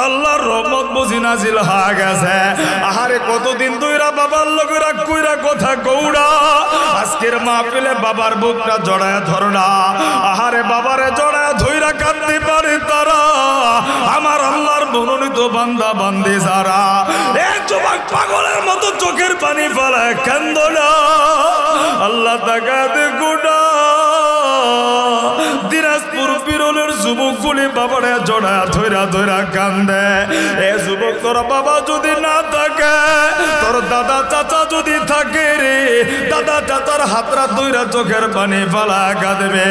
আল্লাহর রহমত বুঝি নাজিল হয়ে গেছে। আহারে কতদিন দুইরা বাবার লগেরা কইরা কথা কৌড়া, আজকের মাহফিলে বাবার বুকটা জড়ায় ধরনা। আহারে বাবারে জড়ায় ধইরা কাঁদতে পারে তারা, আমার আল্লাহর মনোনীত বান্দা বান্দি যারা। এ যুবক পাগলের মতো চোখের পানি ফেলায় কান্দো না, আল্লাহ তাকাতে গোটা দিনাজপুর বিরলের যুবকগুলি বাবারে জড়ায় ধইরা ধইরা কান্দে। এ যুবক তোর বাবা যদি না থাকে, তোর দাদা চাচা যদি থাকে রে, দাদা চাচার হাতরা ধইরা চোখের পানি ফেলা কাঁদবে।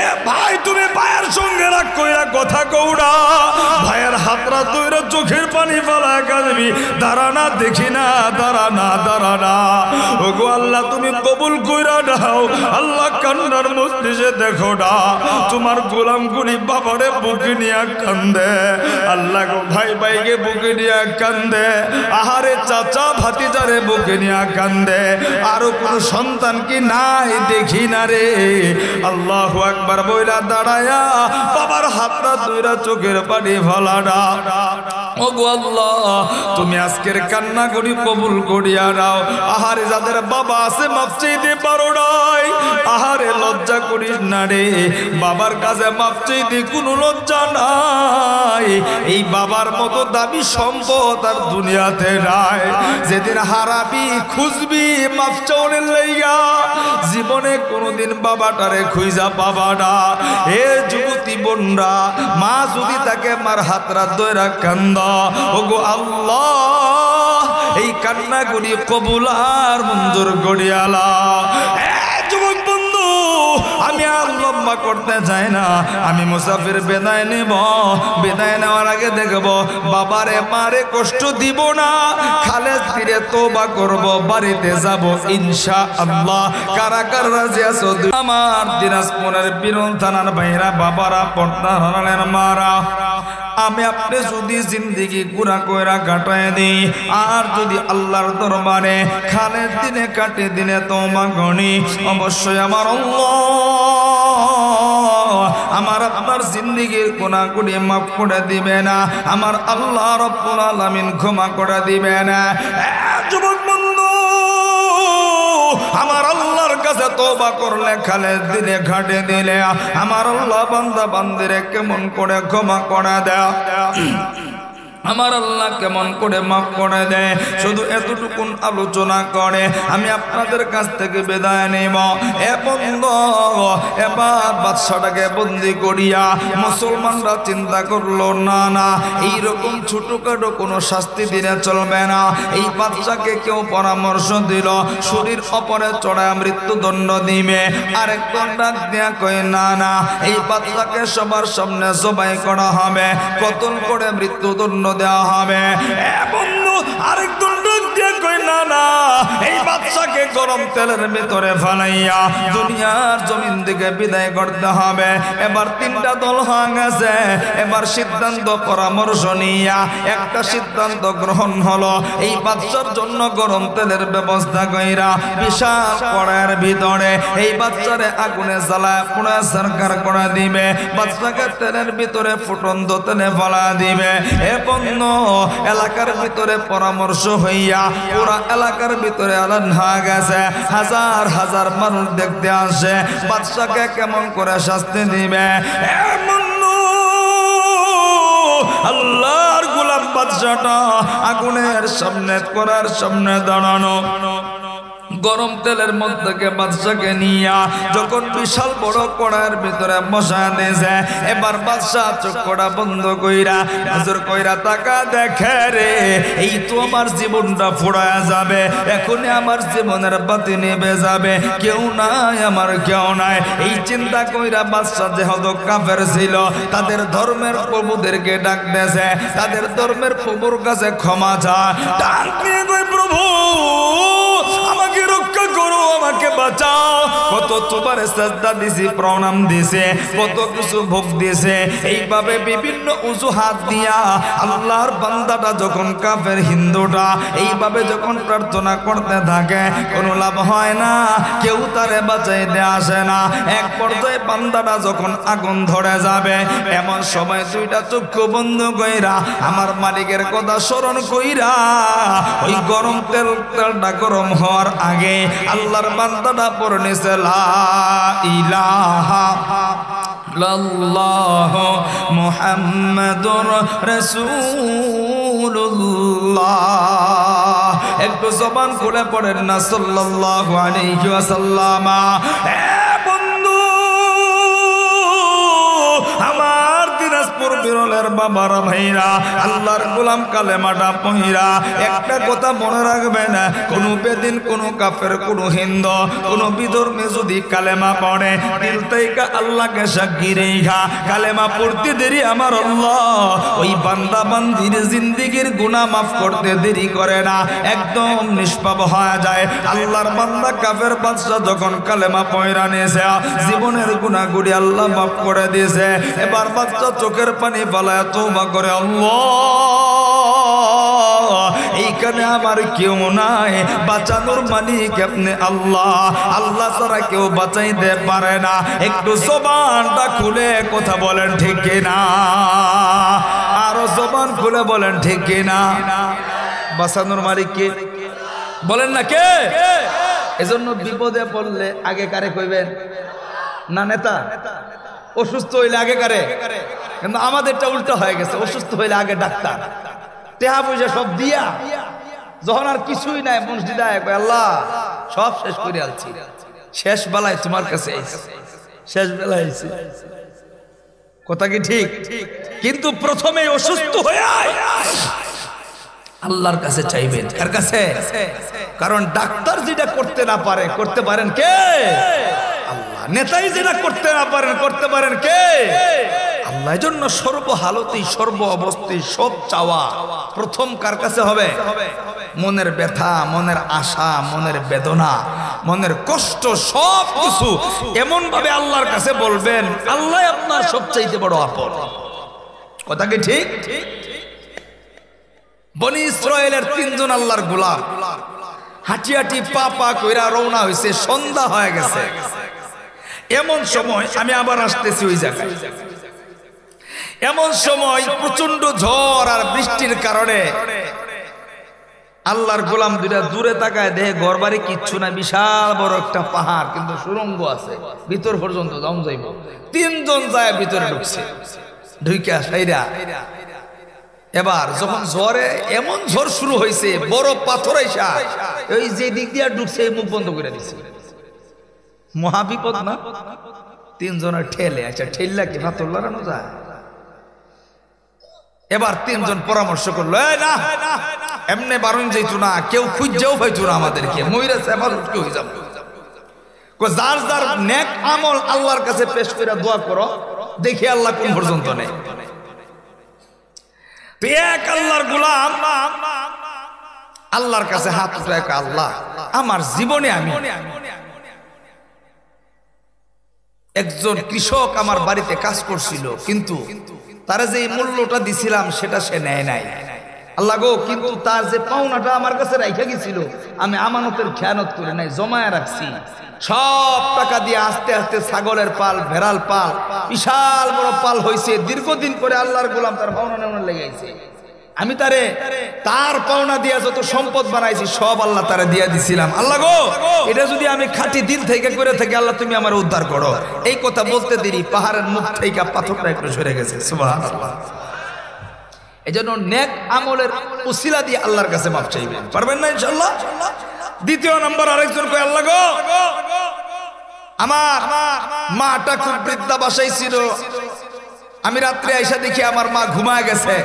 এ ভাই তুমি ভাইয়ের সঙ্গে রাগ কইরা কথা কৌড়া, ভাইয়ের হাতরা ধইরা চোখের পানি ফেলা কাঁদবি। দাঁড়া না দেখি না, দাঁড়া না, দাঁড়া না। ওগো আল্লাহ তুমি কবুল কইরা দাও, আল্লাহ কান্নার মজলিসে দেখো না তোমার গোলাম গুলি বাবারে বুকে নিয়ে কান্দে। আল্লাহ গো ভাই ভাইকে বুকে নিয়ে কান্দে, আহারে চাচা ভাতিজারে বুকে নিয়ে কান্দে। আরো কোন সন্তান কি নাই দেখি না রে। আল্লাহু আকবার বইলা দাঁড়ায়া বাবার হাতটা দুইরা চোখের পানি ফেলাডা। ওগো আল্লাহ তুমি আজকের কান্না করি কবুল করিয়া নাও। আহারে যাদের বাবা আছে মাফ চাইতে পারো নাই, আহারে লজ্জা করিস না রে, বাবার কাছে মাফ চাইতে কোনো লজ্জা নাই। এই বাবার মতো দামি সম্পদ আর দুনিয়াতে নাই। যেদিন হারাবি খুঁজবি মাফ চাওয়ার লাইগা, জীবনে কোনোদিন বাবাটারে খুঁজা পাবা না। এ যুবতী বোনরা, মা যদি তাকে মার হাতরা ধইরা কান্দা, ওগো আল্লাহ এই কান্নাগুলি কবুল আর মঞ্জুর করিয়ালা। যুবক বন্ধু আমি আর লম্বা করতে চাই না, আমি মুসাফির বিদায় নেব। বিদায় নেওয়ার আগে দেখব বাবারে মারে কষ্ট দিব না, খালেদ ফিরে তওবা করব, বাড়িতে যাব ইনশাআল্লাহ। কারা কারা রাজি আছো? আমার দিনাজপুরের বিরল থানার বাইরা বাবারা, পর্দা হারালের মারা, আমি আপনি যদি জিন্দেগি গুনাহ কইরা কাটায় দিই, আর যদি আল্লাহর দরবারে খালেদ দিনে কাটে দিনে তওবা করি, অবশ্যই আমার আল্লাহ আমার আপনার জিন্দেগির গুনাহগুলি মাফ করে দিবে না, আমার আল্লাহ রব্বুল আলামিন ক্ষমা করে দিবে না। যুবক বন্ধু আমার আল্লাহর কাছে তওবা করলে খালেদ দিনে ঘাটে দিলে আমার আল্লাহ বান্দা বান্দিরে কেমন করে ক্ষমা করে দেয়, আমার আল্লাহ কেমন করে মাফ করে দেয়। শুধু এতটুকুন আলোচনা করে আমি আপনাদের কাছ থেকে বিদায় নেব। এ বন্ধু এবার বাদশাটাকে বন্দি করিয়া মুসলমানরা চিন্তা করলো না না এইরকম ছোটখাটো কোনো শাস্তি দিলে চলবে না। এই বাদশাকে কেউ পরামর্শ দিল শরীর অপরে চড়ায় মৃত্যুদণ্ড দিবে। আরেকজন ডাক দিয়া কয় না না এই বাদশাকে সবার সামনে জবাই করা হবে, কতল করে মৃত্যুদণ্ড দেওয়া হবে। বন্ধু আরেকজন ডাক দিয়া কয় না না এই বাদশাকে গরম তেলের ভিতরে ফালাইয়া দুনিয়ার জমিন থেকে বিদায় করতে হবে। এবার তিনটা দল হয়ে গেছে। এবার সিদ্ধান্ত পরামর্শ নিয়া একটা সিদ্ধান্ত গ্রহণ হলো, এই বাদশার জন্য গরম তেলের ব্যবস্থা কইরা বিশাল কড়াইয়ের ভিতরে এই বাচ্চারে আগুনে জ্বালায় পুরা সরকার করে দিবে। বাচ্চাকে তেলের ভিতরে ফুটন্ত তেলে ফেলা দিবে। এ বন্ধু এলাকার ভিতরে পরামর্শ হইয়া পুরা এলাকার ভিতরে আলান হয়ে গেছে। হাজার হাজার মানুষ দেখতে আসে বাদশাকে কেমন করে শাস্তি দিবে। আল্লাহর গোলাম বাদশাটা আগুনের সামনে করার সামনে দাঁড়ানো, গরম তেলের মধ্যে বাদশাকে নিয়া যখন বিশাল বড় কড়াইয়ের ভিতরে বসা দিয়েছে, এবার বাদশা চোখ কড়া বন্ধ কইরা নজর কইরা তাকা দেখে রে এই তো আমার জীবনটা ফুরায়া যাবে, এখনই আমার জীবনের বাতি নিভে যাবে, কেউ নাই আমার কেউ নাই। এই চিন্তা কইরা বাদশা যেহেতু কাফের ছিল তাদের ধর্মের প্রভুদেরকে ডাক দিয়েছে, তাদের ধর্মের প্রভুর কাছে ক্ষমা চায়। ডাক দিয়ে কই প্রভু আমাকে আমাকে রক্ষা করো, আমাকে বাঁচাও। কত তোমার সাজদা দিছি, প্রণাম দিছে, কত কিছু ভোগ দিছে। এইভাবে বিভিন্ন অজুহাত দিয়া আল্লাহর বান্দাটা যখন কাফের হিন্দুটা এইভাবে যখন প্রার্থনা করতে থাকে, কোনো লাভ হয় না, কেউ তারে বাঁচাইতে আসে না। এক পর্যায়ে বান্দাটা যখন আগুন ধরে যাবে, এমন সময় দুইটা চক্ষু বন্ধ কইরা আমার মালিকের কথা স্মরণ কইরা ওই গরম তেলটা গরম হওয়ার আগে আল্লাহর বান্দাটা পড়ে নিছে লা ইলাহা ইল্লাল্লাহ মুহাম্মাদুর রাসূলুল্লাহ। একটু জবান খুলে পড়েন না সাল্লাল্লাহু আলাইহি ওয়াসাল্লাম। বন্ধু আমার দিনাজপুর বিরলের বাবারা ভাইরা, আল্লাহর গোলাম কালেমাটা পহিরা একটা কথা মনে রাখবেন, কোন বেদিন, কোন কাফের, কোন হিন্দু, কোন বিধর্মী যদি কালেমা পড়ে, দিল থেকে আল্লাহকে সাক্ষী রেখা কালেমা পড়তে দেরি আমার আল্লাহ ওই বান্দা বান্দির জিন্দেগির গুনাহ মাফ করতে দেরি করে না, একদম নিষ্পাপ হয়ে যায়। আল্লাহর বান্দা কাফের বাদশা যখন কালেমা পয়রা নিয়েছে, জীবনের গুনাহগুলি আল্লাহ মাফ করে দিয়েছে। এবার বাচ্চা চোখের পানি ফেলায় তওবা করে, আল্লাহ এইখানে আমার কেউ নাই, বাঁচানোর মালিক আপনি আল্লাহ, আল্লাহ ছাড়া কেউ বাঁচাইতে পারে না। একটু জবানটা খুলে কথা বলেন ঠিক কিনা, আরো জবান খুলে বলেন ঠিক কিনা। বাঁচানোর মালিক কে বলেন না, কে? এজন্য বিপদে পড়লে আগে কারে কইবেন না? নেতা। অসুস্থ হইলে আগে কারে? কিন্তু আমাদেরটা উল্টো হয়ে গেছে, অসুস্থ হইলে আগে ডাক্তার, টেহা পয়সা সব দিয়া, যখন আর কিছুই নাই মসজিদে আল্লাহ সব শেষ করে আলছি, শেষ বেলায় তোমার কাছে শেষ বেলায় কথা কি ঠিক? কিন্তু প্রথমে অসুস্থ হয়ে আল্লাহর কাছে চাইবেন। কার কাছে? কারণ ডাক্তার যেটা করতে না পারে, করতে পারেন কে? আল্লাহ। নেতাই যেটা করতে না পারেন, করতে পারেন কে? আল্লাহ। জন্য সর্বহালতেই, সর্ব অবস্থায় সব চাওয়া প্রথম কার কাছে হবে? মনের ব্যথা, মনের আশা, মনের বেদনা, মনের কষ্ট সব কিছু এমন ভাবে আল্লাহর কাছে বলবেন, আল্লাহ আপনার সবচাইতে বড় আপন। কথা কি ঠিক? বনি ইসরায়েলের তিনজন আল্লাহর গোলাম হাঁটি হাঁটি পা পা কইরা রওনা হয়েছে, সন্ধ্যা হয়ে গেছে। এমন সময় আমি আবার আসতেছি ওই জায়গায়, এমন সময় প্রচন্ড ঝড় আর বৃষ্টির কারণে আল্লাহর গোলাম দুইটা দূরে তাকায়, দেখে ঘর বাড়ি কিচ্ছু না, বিশাল বড় একটা পাহাড়, কিন্তু সুড়ঙ্গ আছে ভিতর পর্যন্ত যাও যাইব। তিনজন যায় ভিতরে ঢুকছে, ঢুইকা সাইরা এবার যখন ঝড়ে এমন ঝড় শুরু হয়েছে, বড় পাথর আইসা ওই যে দিক দিয়ে ঢুকছে মুখ বন্ধ করে দিচ্ছে। মহাবিপদ না? তিনজনের ঠেলে, আচ্ছা ঠেললা কি পাথর লড়ানো যায়? এবার তিনজন পরামর্শ করলো, না এমনি বারণ যাইতো না, কেউ খুঁজেও পাইতো না আমাদেরকে, ময়ূরেছে এবার উঠকে হয়ে যাবো। যার যার নেক আমল আল্লাহর কাছে পেশ করে দোয়া করো, দেখি আল্লাহ কোন পর্যন্ত নেই। এক আল্লাহর গোলাম আল্লাহর কাছে হাত উঠায়, আল্লাহ আমার জীবনে আমি একজন কৃষক আমার বাড়িতে কাজ করছিল, কিন্তু তারা যে মূল্যটা দিছিলাম সেটা সে নেয় নাই। আল্লাহ গো, কিন্তু তার যে পাওনাটা আমার কাছে রাইখা গেছিল, আমি আমানতের খেয়ানত করে নাই, জমায় রাখছি। সব টাকা দিয়ে আস্তে আস্তে ছাগলের পাল, ভেড়াল পাল, বিশাল বড় পাল হয়েছে। দীর্ঘদিন পরে আল্লাহর গোলাম তার পাওনা নেওয়া লেগেছে। আমি তারে তার পাওনা দিয়া যত সম্পদ বানাইছি সব আল্লাহ তারে দিয়া দিছিলাম। আল্লাহ গো, এটা যদি আমি খাঁটি দিল থেকে করে থাকি, আল্লাহ তুমি আমার উদ্ধার করো। এই কথা বলতে দেরি পাহাড়ের মুখ থেকে পাথরটা একটু সরে গেছে। সুবহানাল্লাহ। এই জন্য নেক আমলের উসিলা দিয়ে আল্লাহর কাছে মাফ চাইবেন, পারবেন না ইনশাআল্লাহ? দ্বিতীয় নাম্বার, আরেকজন কয়, আল্লাহ গো আমার মাটা খুব বৃদ্ধা বাসায় ছিল, আমি রাত্রে আইসা দেখি আমার মা ঘুমায় গেছে,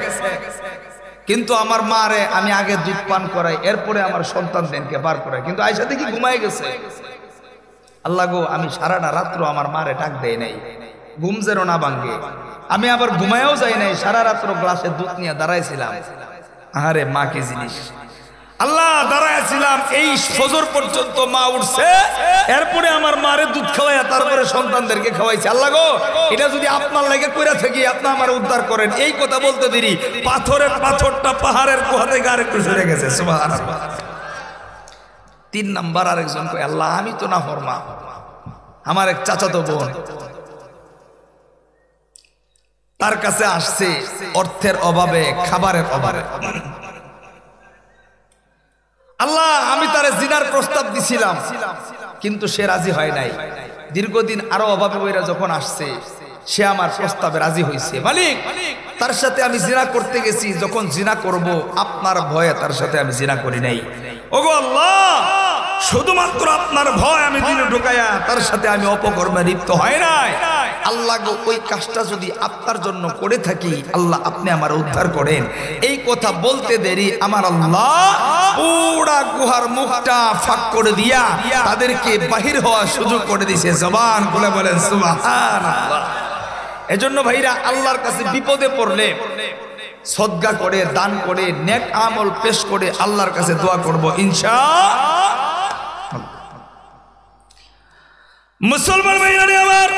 কিন্তু আমার মারে আমি আগে দুধ পান করাই, এরপরে আমার সন্তানদেরকে বার করাই, কিন্তু আইসা দেখি ঘুমায় গেছে। আল্লাহ গো, আমি সারাটা রাত্র আমার মারে ডাক দেয় নাই, ঘুম যেন না ভাঙ্গে। আমি আবার ঘুমায়ও যাই নাই, সারা রাত্র গ্লাসে দুধ নিয়ে দাঁড়াইছিলাম। আরে মা কি জিনিস! আল্লাহ দাঁড়াইছিলাম এই ফজর পর্যন্ত মা উঠছে, এরপরে আমার মারে দুধ খাওয়াইয়া তারপরে সন্তানদেরকে খাওয়াইছে। আল্লাহ গো, এটা যদি আপনার লাগে কইরা থাকি আপনি আমার উদ্ধার করেন। এই কথা বলতে দেরি পাথরটা পাহাড়ের গুহা থেকে আরেকটু সরে গেছে। সুবহানাল্লাহ। 3 নাম্বার আরেকজন কয়, আল্লাহ আমি তো না ফরমা, আমার এক চাচাতো বোন তার কাছে আসছে অর্থের অভাবে, খাবারের অভাবে। আল্লাহ আমি তারে জিনার প্রস্তাব দিছিলাম, কিন্তু সে রাজি হয় নাই। দীর্ঘদিন আরো অভাবে বইরা যখন আসছে, সে আমার প্রস্তাবে রাজি হয়েছে। মালিক, তার সাথে আমি জিনা করতে গেছি, যখন জিনা করব আপনার ভয়ে তার সাথে আমি জিনা করি নাই। ওগো আল্লাহ, শুধুমাত্র আপনার ভয় আমি দিনে ঢুকাইয়া তার সাথে আমি অপকর্মে লিপ্ত হয় নাই। আল্লাহ গো, ওই কাজটা যদি আপনার জন্য করে থাকি, আল্লাহ আপনি আমার উদ্ধার করেন। এই কথা বলতে দেরি আমার আল্লাহ পুরা গুহার মুখটা ফাঁক করে দিয়া তাদেরকে বাহির হওয়ার সুযোগ করে দিয়েছে। জবান খুলে বলেন সুবহানাল্লাহ। এজন্য ভাইরা, আল্লাহর কাছে বিপদে পড়লে সদকা করে, দান করে, নেক আমল পেশ করে আল্লাহর কাছে দোয়া করব ইনশাআল্লাহ। মুসলমান ভাইরা আমার,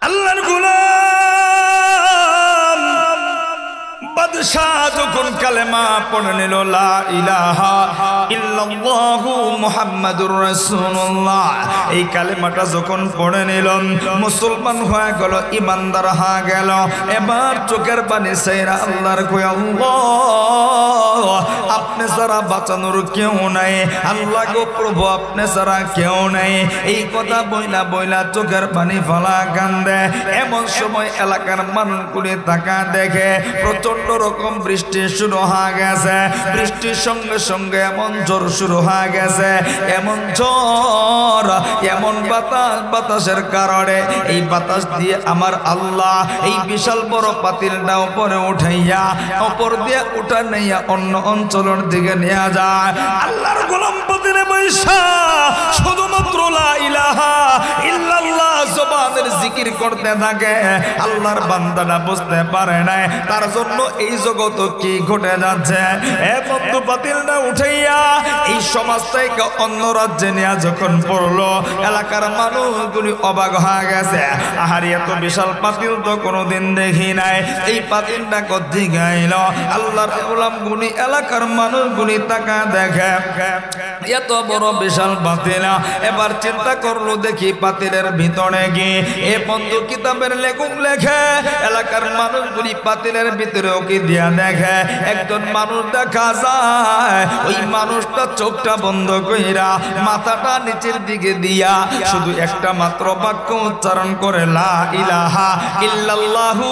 আল্লাহর গোলাম বাদশাহ যখন কালেমা পড়ে নিল লা ইলাহা ইল্লাল্লাহু মুহাম্মাদুর রাসূলুল্লাহ, এই কালেমাটা যখন পড়ে নিল, মুসলমান হয়ে গেল, ইমানদার হয়ে গেল। এবার চোখের পানি ছাইরা আল্লাহর কই, আল্লাহ আপনি ছাড়া বাঁচানোর কেউ নাই, আল্লাহ গো প্রভু আপনি ছাড়া কেউ নাই। এই কথা বইলা বইলা চোখের পানি ফলা কান্দে। এমন সময় এলাকার মানুষগুলি তাকা দেখে প্রচন্ড রকম বৃষ্টি শুরু হয়ে গেছে। বৃষ্টির সঙ্গে সঙ্গে এমন ঝড় শুরু হয়ে গেছে, এমন ঝড়, এমন বাতাসের কারণে এই বাতাস দিয়ে আমার আল্লাহ এই বিশাল বড় পাতিলটা উপরে উঠাইয়া উপর দিয়ে উঠা নিয়া অন্য অঞ্চলের দিকে নিয়ে যায়। আল্লাহর গোলাম পাতিলে বৈশা শুধুমাত্র লা ইলাহা ইল্লাল্লাহ জবানের জিকির করতে থাকে। আল্লাহর বান্দাটা বুঝতে পারে নাই তার জন্য এই জগৎ কি ঘটে যাচ্ছে। এ বন্ধু, পাতিলটা উঠাইয়া এই সমাজ থেকে অন্য রাজ্যে নিয়ে যখন পড়লো, এলাকার মানুষগুলি অবাক হয়ে গেছে। আহারি, এত বিশাল পাতিল তো কোনোদিন দেখি নাই, এই পাতিলটা কোথায় গাইল? আল্লাহর গোলামগুলি, এলাকার মানুষগুলি তাকা দেখে এত বড় বিশাল পাতিল। এবার চিন্তা করলো, দেখি পাতিলের ভিতরে গিয়ে এ বন্ধু কিতাবের লেখক লেখে, এলাকার মানুষগুলি পাতিলের ভিতরে ওকে দিয়া দেখে একজন মানুষ দেখা যায়। ওই মানুষটা চোখটা বন্ধ কইরা মাথাটা নিচের দিকে দিয়া শুধু একটা মাত্র বাক্য উচ্চারণ করে, লা ইলাহা ইল্লাল্লাহু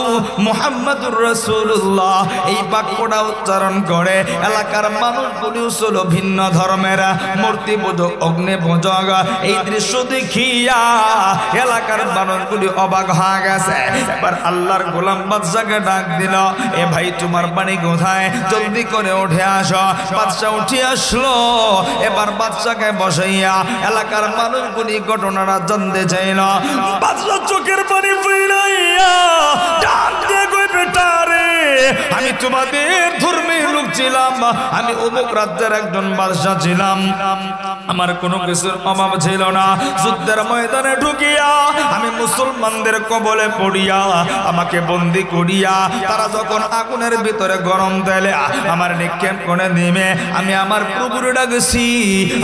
মুহাম্মাদুর রাসূলুল্লাহ। এই বাক্যটা উচ্চারণ করে এলাকার মানুষগুলি ছিল ভিন্ন ধর্মের, মূর্তি পূজক, অগ্নি পূজক। এই দৃশ্য দেখিয়া এলাকার মানুষগুলি অবাক হয়ে গেছে। এবার আল্লাহর গোলাম বাদশাকে ডাক দিল, এ ভাই তোমার বাড়ি কোথায়? জলদি করে উঠে আসো। বাদশা উঠে আসলো। এবার বাদশাকে বসাইয়া এলাকার মানুষগুলি ঘটনাটা জানতে চাইল। বাদশা চোখের পানি ফিরাইয়া ডাক দিয়ে কই, বেটা রে, আমি তোমাদের ধর্মের লোক ছিলাম, আমি অমুক রাজ্যের একজন বাদশা ছিলাম, আমার কোনো কিছুর অভাব ছিল না। যুদ্ধের ময়দানে ঢুকিয়া আমি মুসলমানদের কবলে পড়িয়া আমাকে বন্দি করিয়া তারা যখন আগুনের ভিতরে গরম তেলে আমার নিক্ষেপ করে দিবে, আমি আমার প্রভুরে ডাকছি,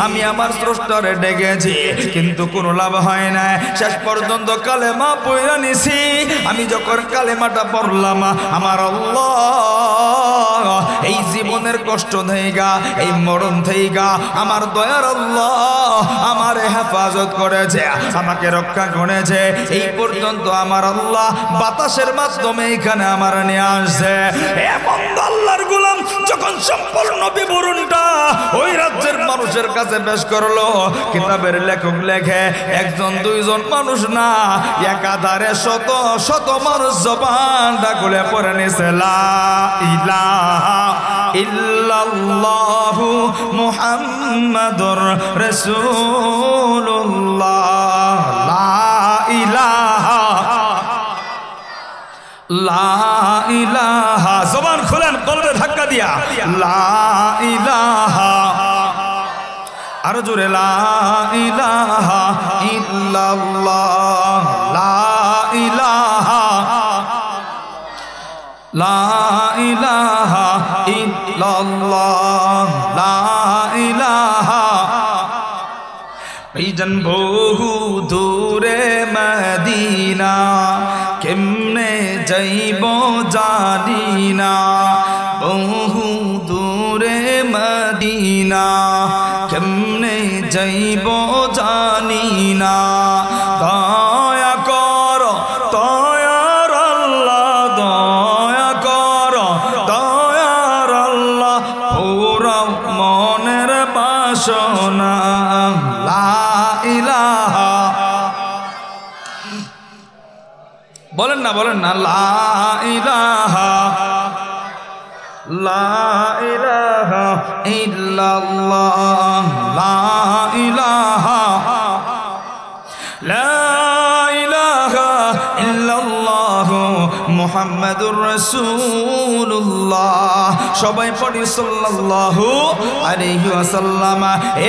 আমি আমার স্রষ্টারে ডেকেছি, কিন্তু কোনো লাভ হয় না। শেষ পর্যন্ত কালেমা পড়া নিছি। আমি যখন কালেমাটা পড়লাম, আমার আল্লাহ এই জীবনের কষ্ট থেইগা, এই মরণ থেইগা আমার দয়ার আল্লাহ আমার হেফাজত করেছে, আমাকে রক্ষা করেছে। এই পর্যন্ত আমার আল্লাহ বাতাসের মাধ্যমে এখানে আমার নিয়ে আসছে। এমন আল্লাহর গোলাম যখন সম্পূর্ণ বিবরণটা ওই রাজ্যের মানুষের কাছে পেশ করলো, কিতাবের লেখক লেখে একজন দুইজন মানুষ না, একাধারে শত শত মানুষ জবানটা খুলে পড়ে নিছে, লা ইলাহা ইল্লাল্লাহু মুহাম্মাদুর রাসূলুল্লাহ, লা ইলাহা লা ইলাহা, জবান খুলেন কলবে ধাক্কা দিয়া, লা ইলাহা, আরো জোরে লা ইলাহা ইল্লাল্লাহ, লা ইলাহা, লা ইলাহা ইল্লাল্লাহ, লা ইলাহা। এইজন বহু দূরে মদিনা, কেমনে যাইব জানি না, বহু দূরে মদিনা, কেমনে যাইব জানি না, দয়া কর দয়ার আল্লাহ, দয়া কর দয়ার আল্লাহ, পুরাও মনের বাসনা, লা ইলাহা, বলেন না বলেন না, লা ইলাহা, লা ইলাহা ইল্লাল্লাহ, লা ইলাহা, লা ইলাহা ইল্লাল্লাহ মুহাম্মাদুর রাসূলুল্লাহ। সবাই পড়ি সাল্লাল্লাহু আলাইহি ওয়াসাল্লাম।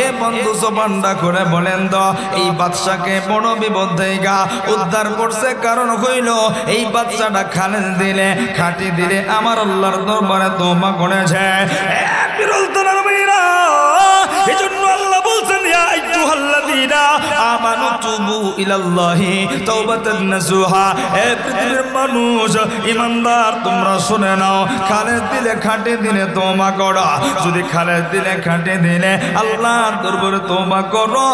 এ বন্ধু জবানটা করে বলেন তো, এই বাদশাকে বড় বিপদ থেকে উদ্ধার করছে কারণ হইল এই বাদশাটা খালেদ দিলে খাটি দিলে আমার আল্লাহর দরবারে তওবা করেছে। বিরল তরার মেয়েরা, এজন্য আল্লাহ বলছেন ইয়া আইয়ুহাল্লাযীনা আমানু তুবু ইলাল্লাহি তাওবাতান নাসুহা। এ পৃথিবীর মানুষ ইমানদার, তোমরা শুনে নাও, খালেদ দিলে খাটি দিলে তওবা করো। যদি খালেদ দিলে খাটি দিলে আল্লাহর দরবারে তওবা করো,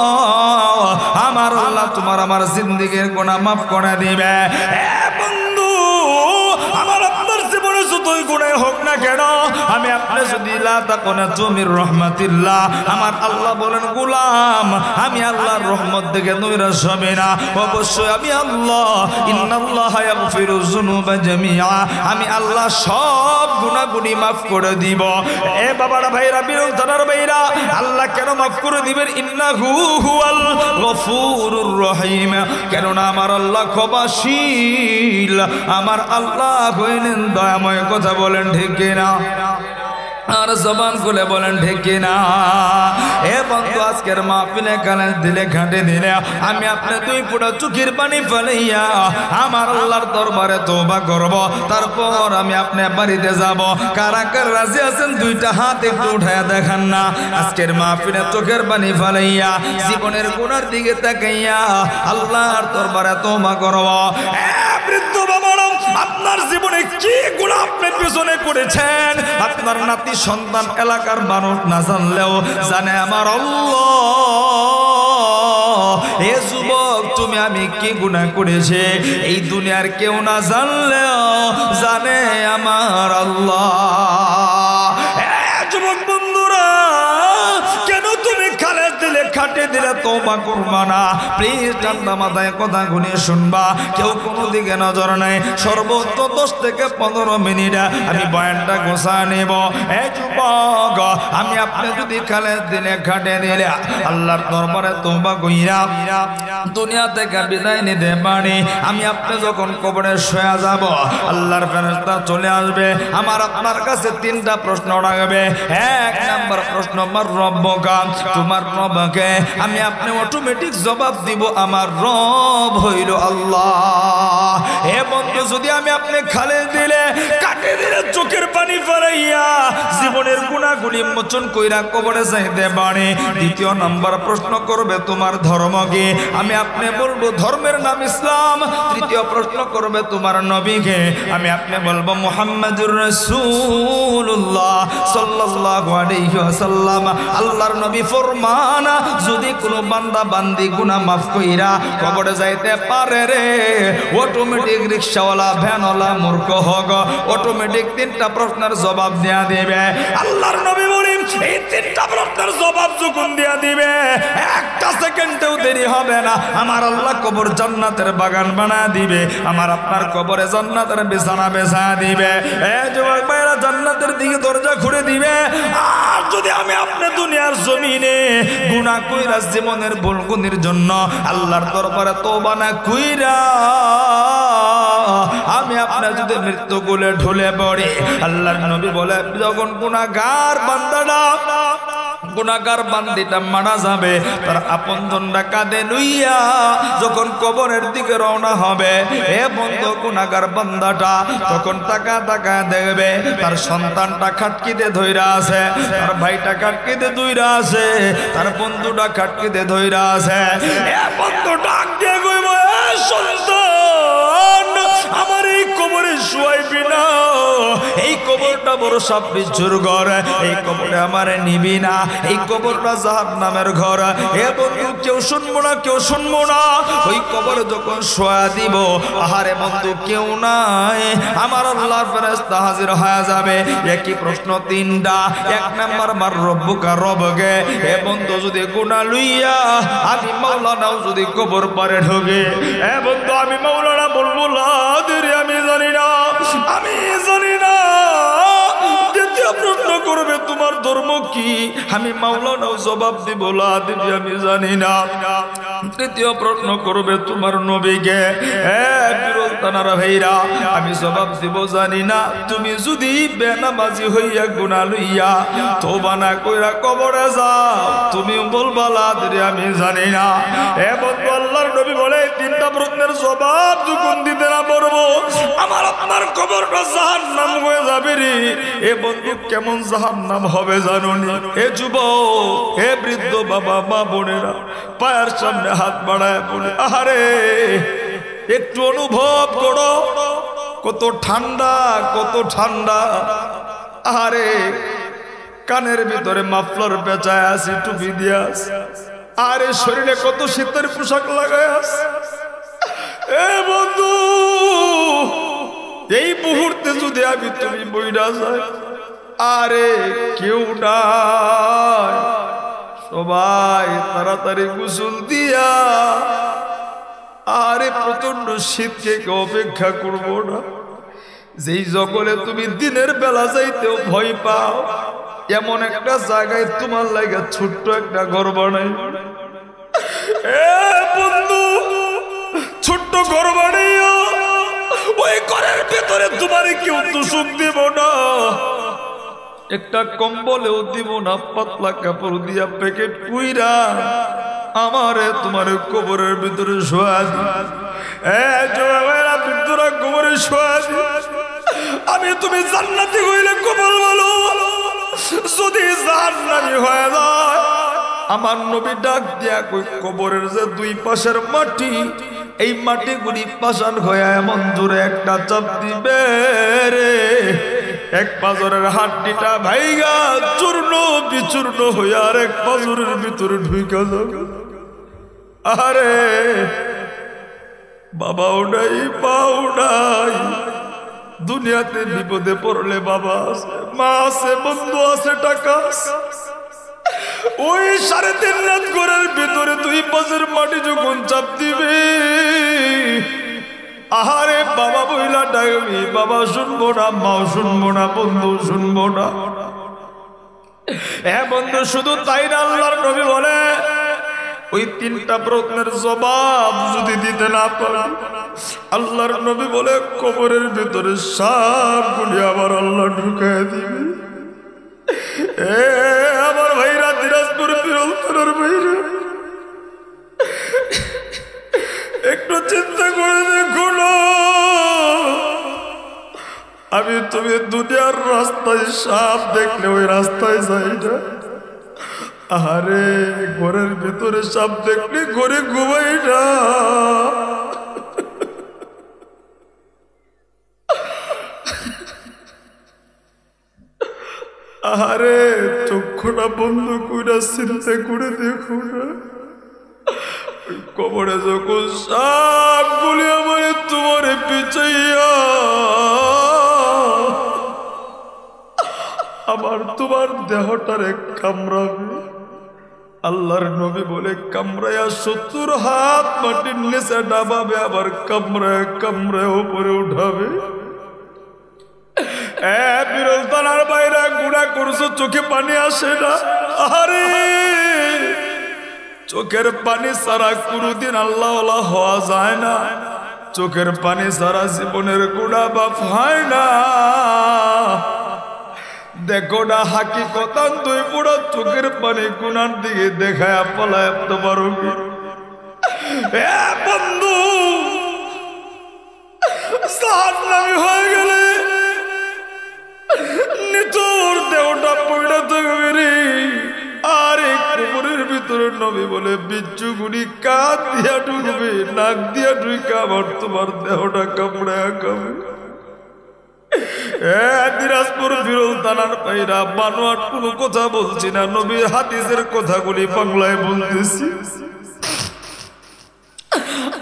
আমার আল্লাহ তোমার আমার জিন্দেগীর গুনাহ মাফ করে দিবে। এ বন্ধু, আমার আপনার জীবনে যতই গুনাহ হোক না কেন, আমি আপনি যদি লা তাকুনাতু মির রাহমাতিল্লাহ, আমার আল্লাহ বলেন গোলাম, আমি আল্লাহর রহমত থেকে নৈরাশ হবে না। অবশ্যই আমি আল্লাহ, ইন্নাল্লাহা ইয়াগফিরু যুনুবা জামিআ, আমি আল্লাহ সব গুনাহগুনি মাফ করে দিব। এ বাবারা ভাইরা, বিরল থানার ভাইরা, আল্লাহ কেন মাফ করে দিবেন? ইন্নাহু হুয়াল গফুরুর রহিম, কেননা আমার আল্লাহ ক্ষমাশীল, আমার আল্লাহ হইলেন দয়াময়। কথা বলেন ঠিক কিনা? আর জবান খুলে বলেন ঠিক কিনা? এ বন্ধু, আজকের মাহফিলে খালেদ দিলে খাটে দিলে আমি আপনি দুই ফোঁটা চোখের পানি ফেলাইয়া আমার আল্লাহর দরবারে তওবা করব, তারপর আমি আপনি বাড়িতে যাব। কারা কারা রাজি আছেন দুইটা হাত একটু উঠায়া দেখান না। আজকের মাহফিলে চোখের পানি ফেলাইয়া জীবনের গুনার দিকে তাকাইয়া আল্লাহর দরবারে তওবা করব। বৃদ্ধ বাবারা, আপনার জীবনে কি গুনাহ আপনি পিছনে করেছেন আপনার নাতি সন্তান এলাকার মানুষ না জানলেও জানে আমার আল্লাহ। এ যুবক, তুমি আমি কি গুনাহ করেছে এই দুনিয়ার কেউ না জানলেও জানে আমার আল্লাহ। যুবক বন্ধুরা, কেন তুমি খালেদ দিলে খাটে দিলে তওবা করবা না? প্লিজ ঠান্ডা মাথায় কথা গুনে শুনবা, কেউ কোনো দিকে নজর নাই। সর্বোচ্চ 10 থেকে 15 মিনিট আমি বয়ানটা গোছা নেব। এই যুবক, আমি আপনি যদি খালেদ দিলে খাটে দিলে আল্লাহর দরবারে তওবা কইরা দুনিয়া থেকে বিদায় নিতে পারি, আমি আপনি যখন কবরে শুয়ে যাব আল্লাহর ফেরেশতা চলে আসবে, আমার আপনার কাছে 3টা প্রশ্ন রাখবে। 1 নাম্বার প্রশ্ন, আমার রব্বকা, তোমার রবকে? আমি আপনি অটোমেটিক জবাব দিব আমার রব হইল আল্লাহ। হে বন্ধু, যদি আমি আপনি খালেদ দিলে কাটে দিলে চোখের পানি ফেলাইয়া জীবনের গুনাহগুলি মোচন কইরা কবরে যাইতে পারে। 2 নাম্বার প্রশ্ন করবে, তোমার ধর্ম কি? আমি আপনি বলবো ধর্মের নাম ইসলাম। 3 প্রশ্ন করবে, তোমার নবীকে? আমি আপনি বলবো মুহাম্মাদুর রাসূলুল্লাহ সাল্লাল্লাহু আলাইহি ওয়াসাল্লাম। আল্লাহর নবী ফরমান, যদি কোনো বান্দা বান্দি গুনাহ মাফ কইরা কবরে যাইতে পারে রে, অটোমেটিক রিকশাওয়ালা ভ্যানওয়ালা মূর্খ হোক, অটোমেটিক 3টা প্রশ্নের জবাব দেয়া দিবে। আল্লাহর নবী বলেন, এই 3টা প্রশ্নের জবাব যখন দেয়া দিবে 1টা সেকেন্ডেও দেরি হবে না, আমার আল্লাহ কবর জান্নাতের বাগান বানায় দিবে, আমার আপনার কবরে জান্নাতের বিছানা বেছায়া দিবে। এ যুবক ভাইরা, জান্নাতের দিকে দরজা খুলে দিবে। আর যদি আমি আপনি দুনিয়ার জমিনে গুনাহ কইরা জীবনের ভুলগুনির জন্য আল্লাহর দরবারে তওবা না কইরা আমি আপনার যদি মৃত্যু কোলে ঢলে পড়ে, আল্লাহর নবী বলে যখন গুনাহগার বান্দাটা গুনাহগার বান্দিটা মারা যাবে, তার আপনজনরা কাঁধে লইয়া যখন কবরের দিকে রওনা হবে, এ বন্ধু গুনাহগার বান্দাটা তখন তাকা তাকা দেখবে তার সন্তানটা খাটকিতে ধইরা আছে, তার ভাইটা খাটকিতে ধইরা আছে, তার বন্ধুটা খাটকিতে ধইরা আছে। এ বন্ধু ডাক দিয়ে কইব, এ সন্তান আমার এই কবরে শুয়াইবি না, এই কবরটা বড় সাপ বিচ্ছুর ঘর, এই কবরে আমার নিবি না, এই কবরটা জাহান্নামের ঘর। এ বন্ধু কেউ শুনবো না, কেউ শুনবো না। ওই কবরে যখন শোয়া দিব, আহারে বন্ধু কেউ নাই, আমার আল্লাহর ফেরেশতা হাজির হয়ে যাবে। একই প্রশ্ন তিনটা। এক নাম্বার মার রব্বুকা রবকে, এ বন্ধু যদি গুনাহ লইয়া আমি মাওলানাও যদি কবর পারে ঢোকে, এ বন্ধু আমি মাওলানা বলবো লা আদরি, আমি জানি না, আমি জানি না। দ্বিতীয় প্রশ্ন করবে তোমার ধর্ম কি, আমি মাওলানাও জবাব দিব লা আদরি, আমি জানি না। তৃতীয় প্রশ্ন করবে তোমার নবীকে, এ বিরল তানারা ভাইরা, আমি জবাব দিব জানি না। তুমি যদি বেনামাজি হইয়া গুনাহ লইয়া তওবা না কইরা কবরে যাও, তুমি বলবা লা আদরি, আমি জানি না। এ বন্ধু আল্লাহর নবী বলে তিনটা প্রশ্নের জবাব যখন দিতে না পারবো, আমার আপনার কবরটা জাহান্নাম হয়ে যাবে রে। এ বন্ধু কেমন জাহান্নাম হবে জানোনি? এ যুবক, এ বৃদ্ধ বাবা মা বোনেরা, পায়ের সামনে হাত বাড়ায় বলে, আরে একটু অনুভব করো কত ঠান্ডা, কত ঠান্ডা। আরে কানের ভিতরে মাফলার পেঁচায় আছি, টুপি দিয়ে আছি, আরে শরীরে কত শীতের পোশাক লাগায় আছে। এ বন্ধু এই মুহূর্তে যদি আমি তুমি বইরা যাই, আরে কেউ নাই, সবাই তাড়াতাড়ি গোসল দিয়া, আরে প্রচন্ড শীতকে অপেক্ষা করবো না। যেই জগলে তুমি দিনের বেলা যাইতেও ভয় পাও, এমন একটা জায়গায় তোমার লাগে ছোট্ট একটা ঘর বানাই। এ বন্ধু ছোট্ট ঘর বানাইও, ওই ঘরের ভেতরে তোমার কেউ তো সুখ দিব না, একটা কম্বলেও দিব না, পাতলা কাপড় দিয়া প্যাকেট কুইরা আমারে তোমার কবরের ভিতরে শোয়া দিই। তোরা কবরে শোয়া দিই, আমি তুমি জান্নাতি হইলে কবর বলো, যদি জাহান্নামী হয়ে যায় আমার নবী ডাক দিয়া কই কবরের যে দুই পাশের মাটি, এই মাটি গুলি পাষাণ হয়ে এমন জোরে একটা চাপ দিবে রে, এক পাজরের হাড্ডিটা ভাইগা চূর্ণ বিচূর্ণ হইয়া আর এক পাজরের ভিতরে ঢুইকা যাবে। আরে বাবাও নাই, পাও নাই, দুনিয়াতে বিপদে পড়লে বাবা আছে, মা আছে, বন্ধু আছে, টাকা আছে। ওই 3.5 রাত ঘরের ভিতরে 2 পাশের মাটি যখন চাপ দিবে, আহারে বাবা বইলা ডাকবি, বাবা শুনবো না, মাও শুনবো না, বন্ধু শুনবো না। হ্যাঁ বন্ধু শুধু তাই না, আল্লাহর নবী বলে ওই 3টা প্রশ্নের জবাব যদি দিতে না পারে, আল্লাহর নবী বলে কবরের ভিতরে সাপ গুলি আবার আল্লাহ ঢুকায় দিবে। এ আমার ভাইরা, দিনাজপুর বিরলতলার ভাইরা, একটু চিন্তা করে দেখুন, আমি তুমি দুনিয়ার রাস্তায় সাপ দেখলে ওই রাস্তায় যাই না, আরে ঘরের ভিতরে সাপ দেখলে ঘরে ঘুমাই না। আরে চক্ষুটা বন্ধ করে চিন্তা করে দেখো না, কবরে যখন সাপ গুলি আমার তোমার পিছাইয়া আবার তোমার দেহটারে কামড়াবে, আল্লাহর নবী বলে কামড়ায়া 70 হাত মাটির নিচে ডাবাবে, আবার কামড়ায় কামড়ায় উপরে উঠাবে। বিরল তানার বাইরা গুনাহ করছো, চোখে পানি আসে না, আরে চোখের পানি ছাড়া কোনদিন আল্লাহ হওয়া যায় না। চোখের পানি সারা জীবনের গুনাহ মাফ হয় না। দেখো না হাকিকতান তুই পুরো চোখের পানি গুনার দিকে দেখায় পলায় পারো কি? বন্ধু জাহান্নামী হয়ে গেলে নিচুর দেহটা পড়ে থাকবে রে। আর এই কবরের ভিতরে নবী বলে বিচ্ছু গুড়ি কাঁধ দিয়া ঢুকবে, নাক দিয়া ঢুকে আবার তোমার দেহটা কামড়ায় খাবে। দিনাজপুর বিরল থানার পাইরা বানোয়াট কোনো কথা বলছি না, নবীর হাদিসের কথাগুলি বাংলায় বলতেছি।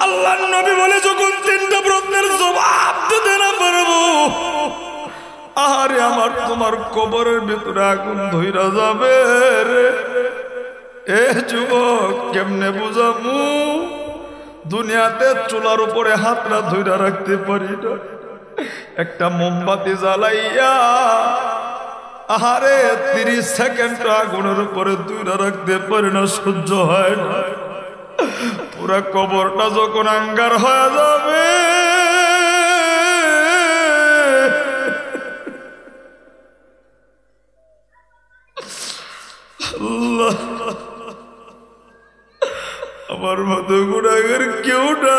আল্লাহর নবী বলে যখন তিনটা প্রশ্নের জবাব দিতে না পারবো, আরে আমার তোমার কবরের ভিতরে আগুন ধইরা যাবে রে। এ যুবক কেমনে বুঝামু? দুনিয়াতে চুলার উপরে হাতটা ধইরা রাখতে পারি না, একটা মোমবাতি জ্বালাইয়া আহারে 30 সেকেন্ড আগুনের উপরে ধইরা রাখতে পারি না, সহ্য হয় না। পুরা কবরটা যখন আঙ্গার হয়ে যাবে, আল্লাহ আমার মতো গুনাহগার কেউ না।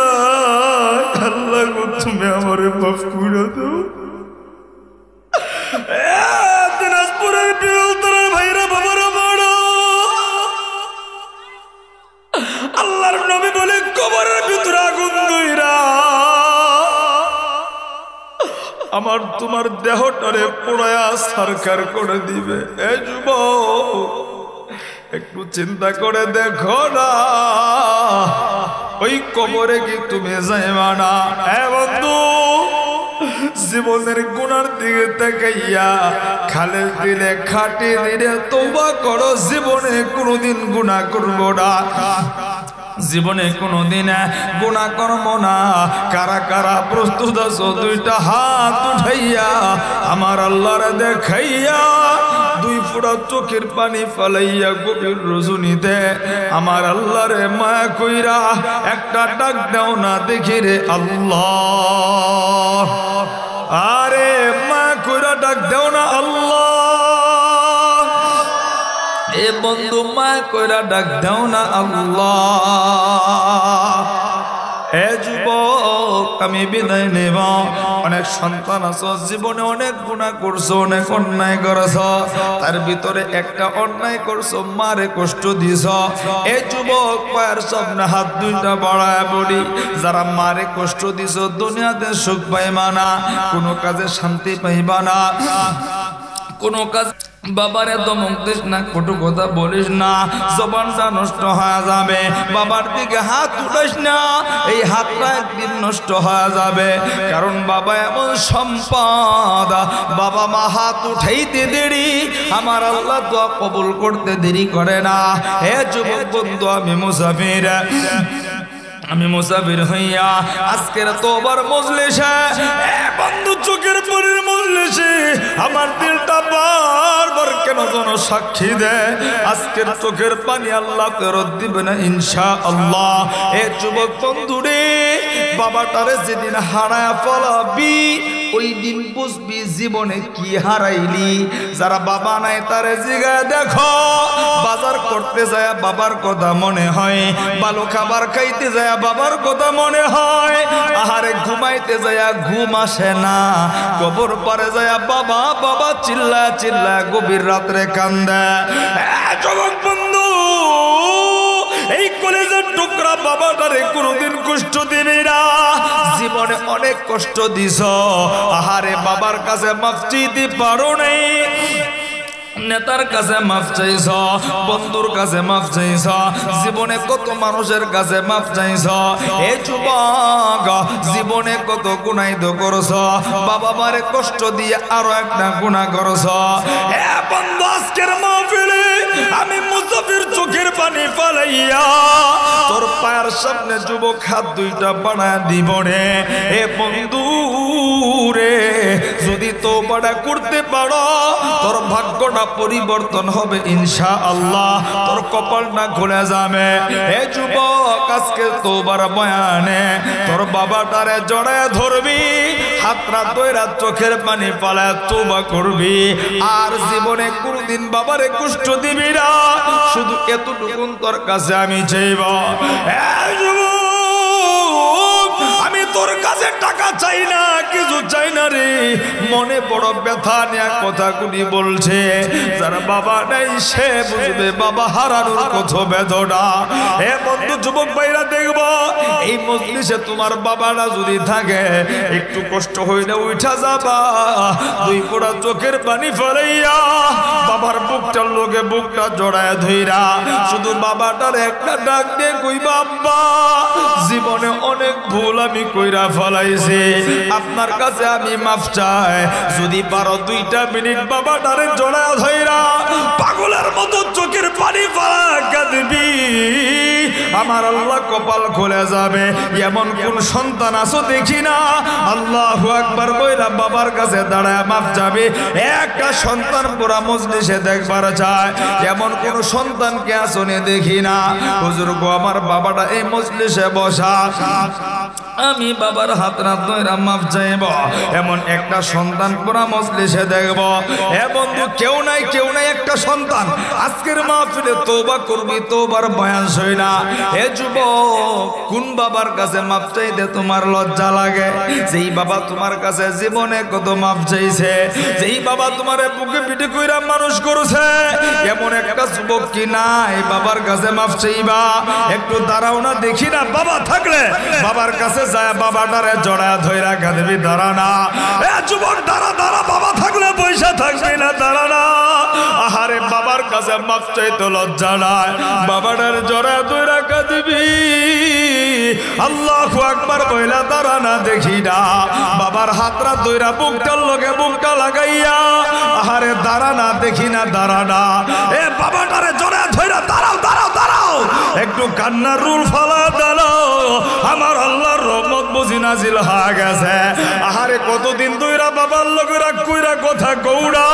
আল্লাহ গো তুমি আমারে মাফ করে দাও। দিনাজপুরের বিরলতলার ভাইরা বাবারা বড়, আল্লাহর নবী বলে কবরের ভিতরে আগুন ধইরা আমার তোমার দেহটারে পোড়ায়া সরকার করে দিবে। এ যুবক একটু চিন্তা করে দেখো না, ওই কবরে কি তুমি যাইবা না? এ বন্ধু জীবনের গুনার দিকে তাকাইয়া খালে দিলে খাটি দিলে তওবা করো, জীবনে কোনোদিন গুনাহ করবো না, জীবনে কোনোদিন গুনাহ করব না। কারা কারা প্রস্তুত আছো? দুইটা হাত উঠাইয়া আমার আল্লাহর দেখাইয়া দুই ফোঁটা চোখের পানি ফালাইয়া গভীর রজনীতে আমার আল্লাহরে মায়া কইরা একটা ডাক দাও না দেখি রে আল্লাহ। আরে মায়া কইরা ডাক দাও না আল্লাহ। এ বন্ধু মায়া কইরা ডাক দাও না আল্লাহ। এ যুবক আমি বিদায় নেব। অনেক সন্তান আছো, জীবনে অনেক গুনাহ করছো, অনেক অন্যায় করছো, তার ভিতরে একটা অন্যায় করছো, মারে কষ্ট দিছ। এ যুবক পায়ের সামনে হাত দুইটা বাড়ায় বলি, যারা মারে কষ্ট দিছ দুনিয়াতে সুখ পাইবা না, কোনো কাজে শান্তি পাইবা না, কোনো কাজ বাবারে দমক দিস না, কটু কথা বলিস না, জবানটা নষ্ট হয়ে যাবে। বাবার দিকে হাত উঠাইস না, এই হাতটা একদিন নষ্ট হয়ে যাবে। কারণ বাবা এমন সম্পদ, বাবা মা হাত উঠাইতে দেরি, আমার আল্লাহ দোয়া কবুল করতে দেরি করে না। হে যুবক বন্ধু আমি মুসাফির হইয়া আজকের তোবার মজলিসে, বন্ধু চোখের পরের মজলিসে আমার দিলটা বারবার কেন যেন সাক্ষী দেয় আজকের চোখের পানি আল্লাহ ফেরত দিবে না ইনশাআল্লাহ। এ যুবক বন্ধু রে, বাবাটারে যেদিন হারায় ফলাবি ওই দিন বুঝবি জীবনে কি হারাইলি। যারা বাবা নাই তারে জিগায় দেখো, বাজার করতে যায় বাবার কথা মনে হয়, ভালো খাবার খাইতে যায় বাবার কথা মনে হয়, আহারে ঘুমাইতে যায় ঘুম আসে না, কবর পারে যায় বাবা বাবা চিল্লা চিল্লা গভীর রাত্রে কান্দে। যুবক বন্ধু, এই কলেজের টুকরা বাবাটারে কোনোদিন কষ্ট দিবি না। জীবনে অনেক কষ্ট দিছ, আহারে বাবার কাছে মাফ চাইতে পারো নাই, নেতার কাছে মাফ চাইছ, বন্ধুর কাছে মাফ চাইছ, জীবনে কত মানুষের কাছে মাফ চাইছ। এ যুবক জীবনে কত গুনাহ করছ, বাবা মারে কষ্ট দিয়ে আরো একটা গুনাহ করছ। এ বন্ধু আজকের মাহফিলে আমি মুসাফির চোখের পানি ফালাইয়া তোর পায়ের সামনে যুবক হাত দুইটা বাড়ায় দিব রে। এ বন্ধু রে, যদি তওবাটা করতে পারো তোর ভাগ্যটা পরিবর্তন হবে ইনশাআল্লাহ, তোর কপালটা খুলে যাবে। হে যুবক, আজকে তওবার বয়ানে তোর বাবাটারে জড়ায় ধরবি, হাতটা ধইরা চোখের পানি পালায় তওবা করবি, আর জীবনে কোনদিন বাবারে কষ্ট দিবি না। শুধু এতটুকু তোর কাছে আমি চাইব। আমি তোর কাছে টাকা চাই না, কিছু চাই না রে। মনে বড় ব্যথা নিয়ে কথাগুলি বলছে, যার বাবা নাই সে বুঝবে বাবা হারানোর কত বেদনা। হে বন্ধু, যুবক ভাইরা, দেখবো এই মজলিসে তোমার বাবারা যদি থাকে, একটু কষ্ট হইলে উঠা যাবা, দুই ফোঁটা চোখের পানি ফেলাইয়া বাবার বুকটার লোকে বুকটা জড়ায় ধইরা শুধু বাবাটার একটা ডাক দিয়ে কইবা, আব্বা জীবনে অনেক ভুল আমি কইরা ফলাইছি, আপনার কাছে আমি মাফ চাই। যদি পারো 2টা মিনিট বাবাটারে জড়ায় ধইরা পাগলের মতো চোখের পানি ফেলা কাঁদবি, আমার আল্লাহ কপাল খুলে যাবে। এমন কোন সন্তান আছো দেখি না আল্লাহু আকবার বইলা বাবার কাছে দাঁড়ায় মাফ যাবে। একটা সন্তান পুরা মজলিসে দেখবার চায়, এমন কোন সন্তানকে আসনে দেখি না। হুজুর গো, আমার বাবাটা এই মজলিসে বসা, আমি বাবার হাত রাত ধইরা মাফ চাইব, এমন একটা সন্তান পুরা মজলিসে দেখব। হে বন্ধু, কেউ নাই একটা সন্তান আজকের মাহফিলে তওবা করবি, তওবার বয়ান শুই না। হে যুবক, কোন বাবার কাছে মাফ চাইতে তোমার লজ্জা লাগে? যেই বাবা তোমার কাছে জীবনে কত মাফ চাইছে, যেই বাবা তোমারে বুকে পিঠে কইরা মানুষ করেছে, এমন একটা যুবক কি নাই বাবার কাছে মাফ চাইবা? একটু দাঁড়াও না, দেখি না। বাবা থাকলে বাবার কাছে যায় বাবাটারে জড়ায় ধইরা কাঁদবি, দাঁড়া না। এ যুবক, দাঁড়া দাঁড়া, বাবা থাকলে পয়সা থাকবে না, দাঁড়া না। আহারে, বাবার কাছে মাফ চাইতে লজ্জা নাই, বাবাটারে জড়ায় ধইরা কাঁদবি, আল্লাহু আকবার বইলা দাঁড়া না, দেখি না। বাবার হাতরা ধইরা বুকটার লগে বুকটা লাগাইয়া, আহারে দাঁড়া না, দেখি না, দাঁড়া না। এ বাবাটারে জড়ায় ধইরা দাঁড়াও দাঁড়াও দাঁড়াও, একটু কান্নার রুল ফালা দাঁড়াও, আমার আল্লাহর রহমত বুঝি নাজিল হয়ে গেছে। আহারে, কতদিন ধইরা বাবার লগে রাগ কইরা কথা কৌড়া,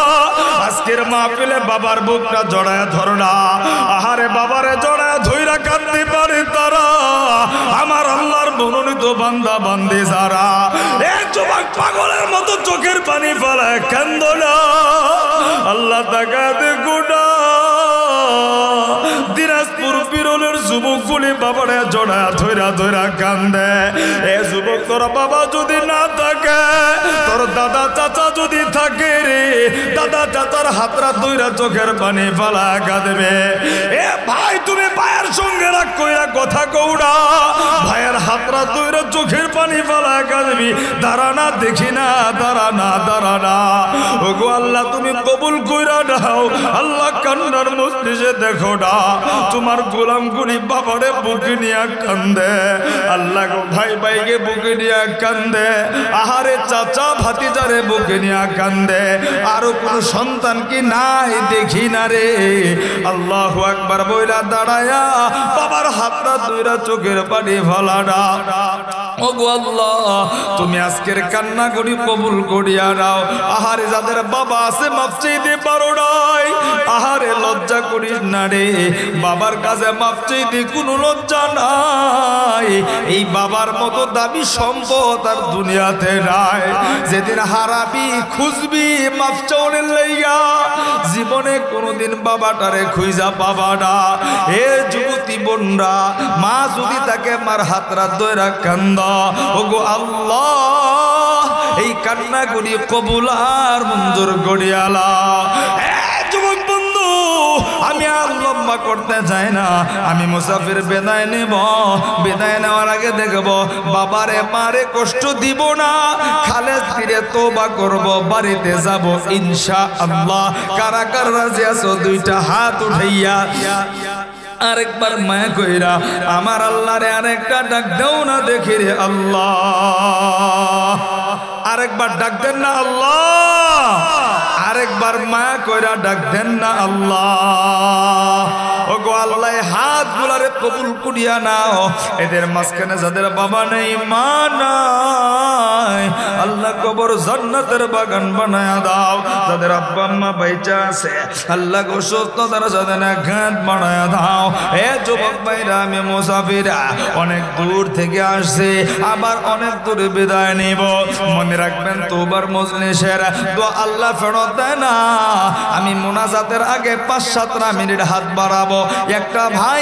আজকের মাহফিলে বাবার বুকটা জড়ায় ধরনা। আহারে, বাবারে জড়ায় ধইরা কাঁদতে পারে তারা, আমার আল্লাহর মনোনীত বান্দা বান্দি যারা। এ যুবক, পাগলের মতো চোখের পানি ফেলায় কান্দো না, আল্লাহ তাকাতে গোটা দিনাজপুর বিরলের যুবকগুলি বাবারে জড়ায় ধইরা ধইরা কান্দে। এ যুবক, তোর বাবা যদি না থাকে, তোর দাদা চাচা যদি থাকে রে, দাদা চাচার হাতরা ধইরা চোখের পানি ফেলা কাঁদবে। এ ভাই, তুমি ভাইয়ের সঙ্গে রাগ কইরা কথা কৌড়া, ভাইয়ের হাতরা ধইরা চোখের পানি ফেলা কাঁদবি, দাঁড়া না, দেখি না, দাঁড়া না, দাঁড়া না। ওগো আল্লাহ, তুমি কবুল কইরা দাও। আল্লাহ, কান্নার মজলিসে দেখো না তোমার গোলামগুলি বাবারে বুকে নিয়ে কান্দে। আল্লাহ গো, ভাই ভাইকে বুকে নিয়ে কান্দে, আহারে চাচা ভাতিজারে বুকে নিয়ে কান্দে। আরো কোন সন্তান কি নাই দেখি না রে। আল্লাহু আকবার বইলা দাঁড়ায়া বাবার হাতটা ধইরা চোখের পানি ফেলাডা। ওগো আল্লাহ, তুমি আজকের কান্না করি কবুল করিয়া নাও। আহারে, যাদের বাবা আছে মাফ চাইতে পারো নাই, আহারে লজ্জা করিস না রে, বাবার কাছে মাফ চাইতে কোনো লজ্জা নাই। এই বাবার মতো দামি সম্পদ আর দুনিয়াতে নাই। যেদিন হারাবি খুঁজবি মাফ চাওনের লাইগা, জীবনে কোনোদিন বাবাটারে খুঁজা পাবা না। এ যুবতী বোনরা, মা যদি তাকে মার হাতরা ধইরা কান্দা, ওগো আল্লাহ এই কান্নাগুলি কবুল আর মঞ্জুর করিয়ালা। যুবক বন্ধু, আমি আর লম্বা করতে চাই না, আমি মুসাফির বিদায় নেব। বিদায় নেওয়ার আগে দেখব বাবারে মারে কষ্ট দিব না, খালেদ ফিরে তওবা করব, বাড়িতে যাব ইনশাআল্লাহ। কারা কারা রাজি আছো 2টা হাত উঠাইয়া আরেকবার মায়া কইরা আমার আল্লাহরে আরেকটা ডাক দাও না, দেখি রে আল্লাহ। আরেকবার ডাক দেন না আল্লাহ, আরেকবার আরেকবার মায়া কইরা ডাক দেন না আল্লাহ। ও গো আল্লাহ, হাত গুলারে কবুল করিয়া নাও। এদের মাঝখানে যাদের বাবা নেই, মা নাই, আল্লাহ কবর জান্নাতের বাগান বানায়া দাও। যাদের আব্বা আম্মা বাইচা আছে, আল্লাহ গো সুস্থতার সাথে ঘাট বানায়া দাও। এ যুবক ভাইরা, আমি মুসাফিরা, অনেক দূর থেকে আসছে, আবার অনেক দূরে বিদায় নিব। মনে রাখবেন, তোবার মজলিসের দোয়া আল্লাহ ফেরত দেয় না। আমি মুনাজাতের আগে ৫-৭ মিনিট হাত বাড়াবো। একটা ভাই